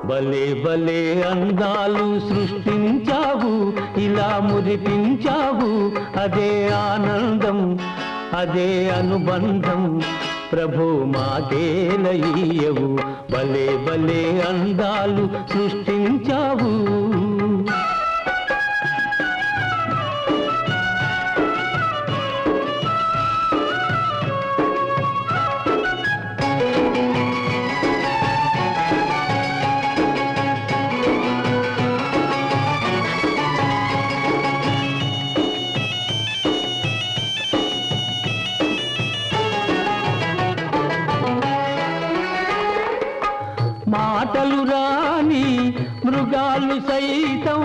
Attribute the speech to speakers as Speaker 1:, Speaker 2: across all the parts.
Speaker 1: భలే భలే అందాలు సృష్టించావు, ఇలా మురిపించావు. అదే ఆనందం, అదే అనుబంధం. ప్రభు మాకేలయ్యవు. భలే భలే అందాలు సృష్టించావు. మాటలు రాని మృగాలు సైతం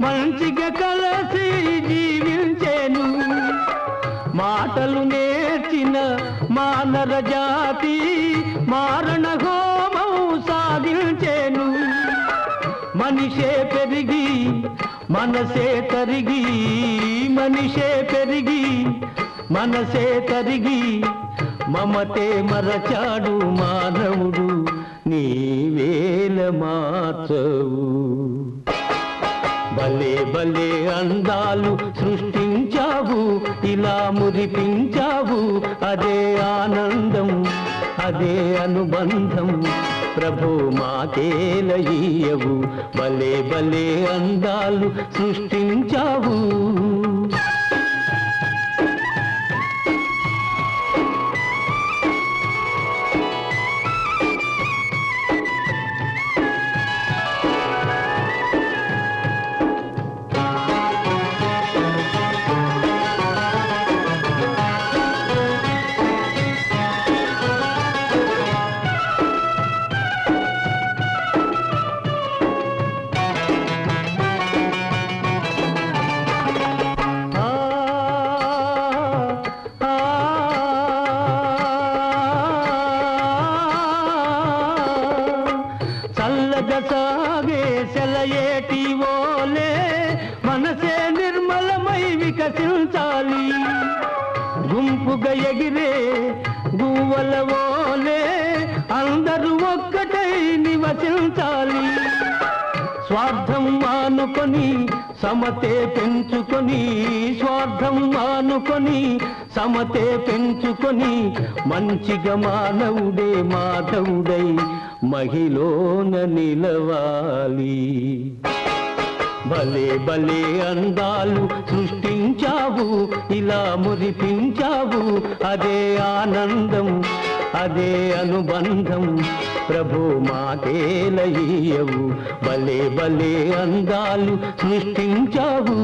Speaker 1: మంచిగా కలిసి జీవించేను. మాటలు నేర్చిన మానవ జాతి మారణ హోమం సాగించేను. మనిషే పెరిగి మనసే తరిగి, మనిషే పెరిగి మనసే తరిగి, మమతే మరచాడు మానవుడు. నీవేల మార్చవు. భలే భలే అందాలు సృష్టించావు, ఇలా మురిపించావు. అదే ఆనందం, అదే అనుబంధం. ప్రభు మాకేలయ్యవు. భలే భలే అందాలు సృష్టించావు. సాగే సెలయేటి ఓలే మనసే నిర్మలమై వికసించాలి. గుంపుగా ఎగిరే గువ్వల ఓలే అందరూ ఒక్కటై నివసించాలి. స్వార్థం మానుకొని సమతే పెంచుకొని, స్వార్థం మానుకొని సమతే పెంచుకొని, మంచిగా మానవుడే మాధవుడై మహిళన నిలవాలి. భలే భలే అందాలు సృష్టించావు, ఇలా మురిపించావు. అదే ఆనందం, అదే అనుబంధం. ప్రభు మాకేలయ్యవు. భలే భలే అందాలు సృష్టించావు.